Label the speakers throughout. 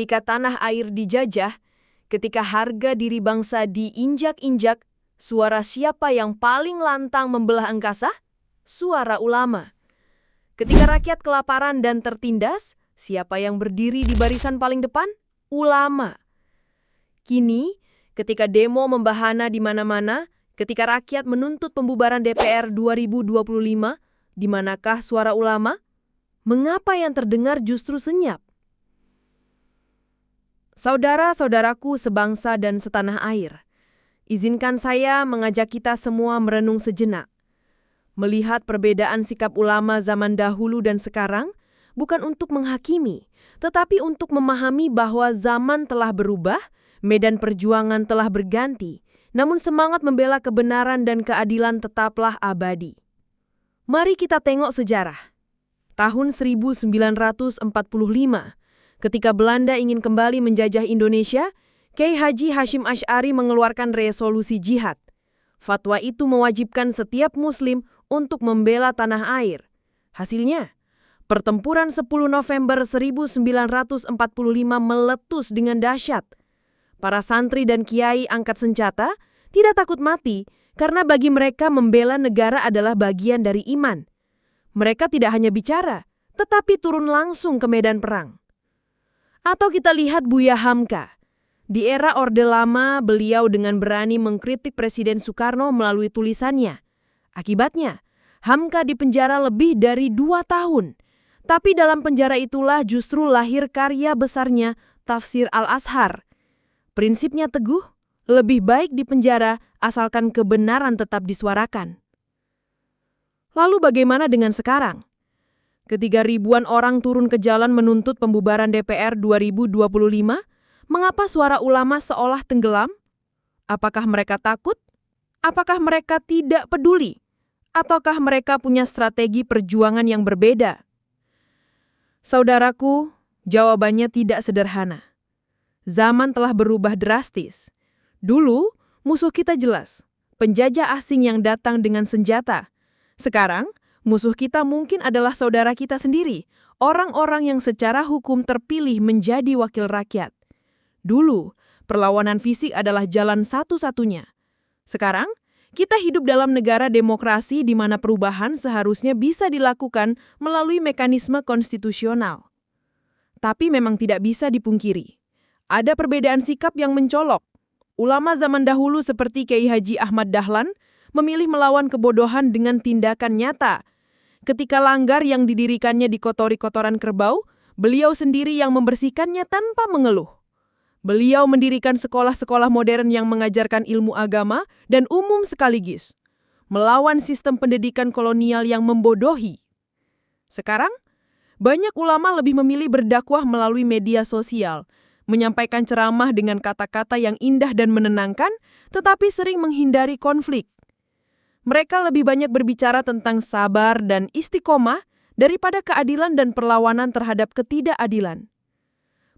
Speaker 1: ketika tanah air dijajah, ketika harga diri bangsa diinjak-injak, suara siapa yang paling lantang membelah angkasa? Suara ulama. Ketika rakyat kelaparan dan tertindas, siapa yang berdiri di barisan paling depan? Ulama. Kini, ketika demo membahana di mana-mana, ketika rakyat menuntut pembubaran DPR 2025, di manakah suara ulama? Mengapa yang terdengar justru senyap? Saudara-saudaraku sebangsa dan setanah air, izinkan saya mengajak kita semua merenung sejenak. Melihat perbedaan sikap ulama zaman dahulu dan sekarang, bukan untuk menghakimi, tetapi untuk memahami bahwa zaman telah berubah, medan perjuangan telah berganti, namun semangat membela kebenaran dan keadilan tetaplah abadi. Mari kita tengok sejarah. Tahun 1945, ketika Belanda ingin kembali menjajah Indonesia, Kiai Haji Hashim Asy'ari mengeluarkan resolusi jihad. Fatwa itu mewajibkan setiap muslim untuk membela tanah air. Hasilnya, pertempuran 10 November 1945 meletus dengan dahsyat. Para santri dan kiai angkat senjata tidak takut mati karena bagi mereka membela negara adalah bagian dari iman. Mereka tidak hanya bicara, tetapi turun langsung ke medan perang. Atau kita lihat Buya Hamka. Di era Orde Lama, beliau dengan berani mengkritik Presiden Soekarno melalui tulisannya. Akibatnya, Hamka dipenjara lebih dari 2 tahun. Tapi dalam penjara itulah justru lahir karya besarnya Tafsir Al-Azhar. Prinsipnya teguh, lebih baik dipenjara asalkan kebenaran tetap disuarakan. Lalu bagaimana dengan sekarang? Ketika ribuan orang turun ke jalan menuntut pembubaran DPR 2025, mengapa suara ulama seolah tenggelam? Apakah mereka takut? Apakah mereka tidak peduli? Ataukah mereka punya strategi perjuangan yang berbeda? Saudaraku, jawabannya tidak sederhana. Zaman telah berubah drastis. Dulu, musuh kita jelas, penjajah asing yang datang dengan senjata. Sekarang, musuh kita mungkin adalah saudara kita sendiri, orang-orang yang secara hukum terpilih menjadi wakil rakyat. Dulu, perlawanan fisik adalah jalan satu-satunya. Sekarang, kita hidup dalam negara demokrasi di mana perubahan seharusnya bisa dilakukan melalui mekanisme konstitusional. Tapi memang tidak bisa dipungkiri. Ada perbedaan sikap yang mencolok. Ulama zaman dahulu seperti Kiai Haji Ahmad Dahlan memilih melawan kebodohan dengan tindakan nyata. Ketika langgar yang didirikannya dikotori kotoran kerbau, beliau sendiri yang membersihkannya tanpa mengeluh. Beliau mendirikan sekolah-sekolah modern yang mengajarkan ilmu agama dan umum sekaligus, melawan sistem pendidikan kolonial yang membodohi. Sekarang, banyak ulama lebih memilih berdakwah melalui media sosial, menyampaikan ceramah dengan kata-kata yang indah dan menenangkan, tetapi sering menghindari konflik. Mereka lebih banyak berbicara tentang sabar dan istiqomah daripada keadilan dan perlawanan terhadap ketidakadilan.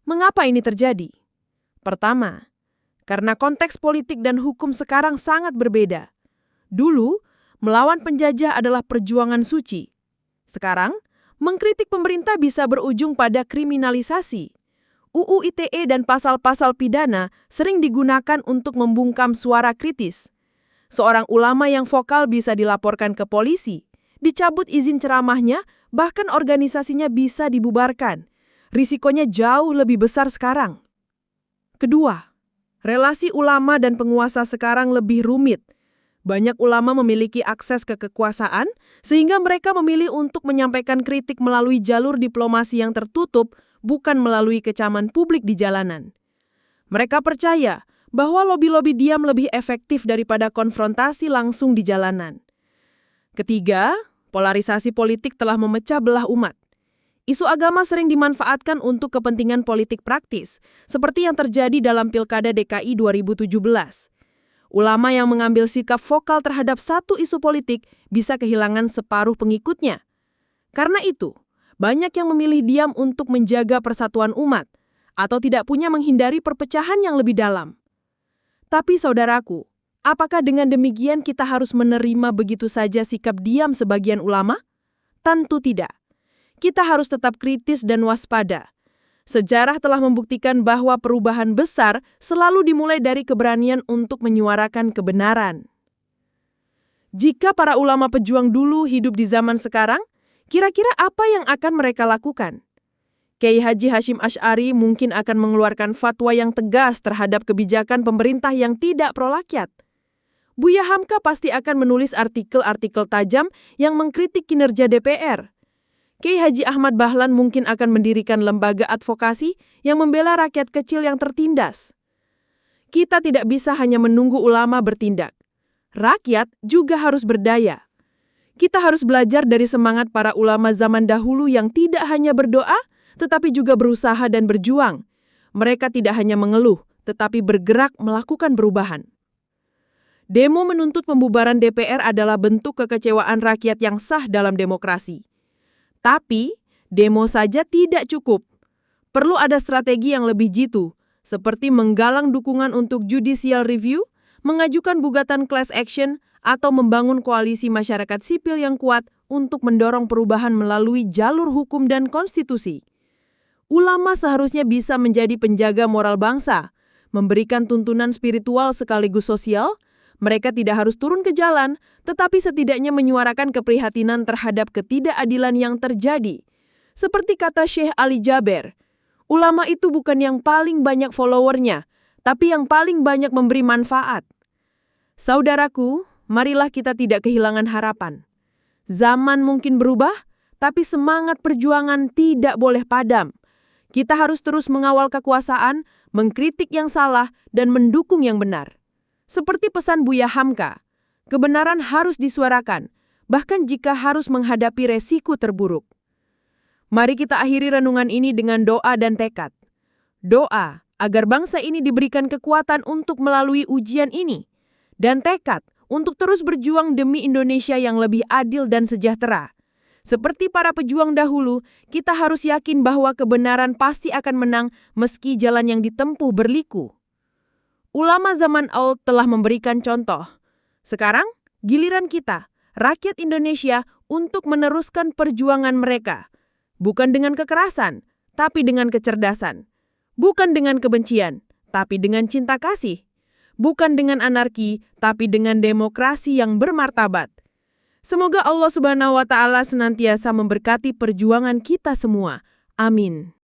Speaker 1: Mengapa ini terjadi? Pertama, karena konteks politik dan hukum sekarang sangat berbeda. Dulu, melawan penjajah adalah perjuangan suci. Sekarang, mengkritik pemerintah bisa berujung pada kriminalisasi. UU ITE dan pasal-pasal pidana sering digunakan untuk membungkam suara kritis. Seorang ulama yang vokal bisa dilaporkan ke polisi, dicabut izin ceramahnya, bahkan organisasinya bisa dibubarkan. Risikonya jauh lebih besar sekarang. Kedua, relasi ulama dan penguasa sekarang lebih rumit. Banyak ulama memiliki akses ke kekuasaan, sehingga mereka memilih untuk menyampaikan kritik melalui jalur diplomasi yang tertutup, bukan melalui kecaman publik di jalanan. Mereka percaya bahwa lobi-lobi diam lebih efektif daripada konfrontasi langsung di jalanan. Ketiga, polarisasi politik telah memecah belah umat. Isu agama sering dimanfaatkan untuk kepentingan politik praktis, seperti yang terjadi dalam Pilkada DKI 2017. Ulama yang mengambil sikap vokal terhadap satu isu politik bisa kehilangan separuh pengikutnya. Karena itu, banyak yang memilih diam untuk menjaga persatuan umat, atau tidak punya menghindari perpecahan yang lebih dalam. Tapi saudaraku, apakah dengan demikian kita harus menerima begitu saja sikap diam sebagian ulama? Tentu tidak. Kita harus tetap kritis dan waspada. Sejarah telah membuktikan bahwa perubahan besar selalu dimulai dari keberanian untuk menyuarakan kebenaran. Jika para ulama pejuang dulu hidup di zaman sekarang, kira-kira apa yang akan mereka lakukan? Kiai Haji Hashim Asy'ari mungkin akan mengeluarkan fatwa yang tegas terhadap kebijakan pemerintah yang tidak pro-rakyat. Buya Hamka pasti akan menulis artikel-artikel tajam yang mengkritik kinerja DPR. Kiai Haji Ahmad Dahlan mungkin akan mendirikan lembaga advokasi yang membela rakyat kecil yang tertindas. Kita tidak bisa hanya menunggu ulama bertindak. Rakyat juga harus berdaya. Kita harus belajar dari semangat para ulama zaman dahulu yang tidak hanya berdoa, tetapi juga berusaha dan berjuang. Mereka tidak hanya mengeluh, tetapi bergerak melakukan perubahan. Demo menuntut pembubaran DPR adalah bentuk kekecewaan rakyat yang sah dalam demokrasi. Tapi, demo saja tidak cukup. Perlu ada strategi yang lebih jitu, seperti menggalang dukungan untuk judicial review, mengajukan gugatan class action, atau membangun koalisi masyarakat sipil yang kuat untuk mendorong perubahan melalui jalur hukum dan konstitusi. Ulama seharusnya bisa menjadi penjaga moral bangsa, memberikan tuntunan spiritual sekaligus sosial. Mereka tidak harus turun ke jalan, tetapi setidaknya menyuarakan keprihatinan terhadap ketidakadilan yang terjadi. Seperti kata Syekh Ali Jaber, ulama itu bukan yang paling banyak followernya, tapi yang paling banyak memberi manfaat. Saudaraku, marilah kita tidak kehilangan harapan. Zaman mungkin berubah, tapi semangat perjuangan tidak boleh padam. Kita harus terus mengawal kekuasaan, mengkritik yang salah, dan mendukung yang benar. Seperti pesan Buya Hamka, kebenaran harus disuarakan, bahkan jika harus menghadapi resiko terburuk. Mari kita akhiri renungan ini dengan doa dan tekad. Doa agar bangsa ini diberikan kekuatan untuk melalui ujian ini, dan tekad untuk terus berjuang demi Indonesia yang lebih adil dan sejahtera. Seperti para pejuang dahulu, kita harus yakin bahwa kebenaran pasti akan menang meski jalan yang ditempuh berliku. Ulama zaman old telah memberikan contoh. Sekarang, giliran kita, rakyat Indonesia, untuk meneruskan perjuangan mereka. Bukan dengan kekerasan, tapi dengan kecerdasan. Bukan dengan kebencian, tapi dengan cinta kasih. Bukan dengan anarki, tapi dengan demokrasi yang bermartabat. Semoga Allah Subhanahu wa Ta'ala senantiasa memberkati perjuangan kita semua. Amin.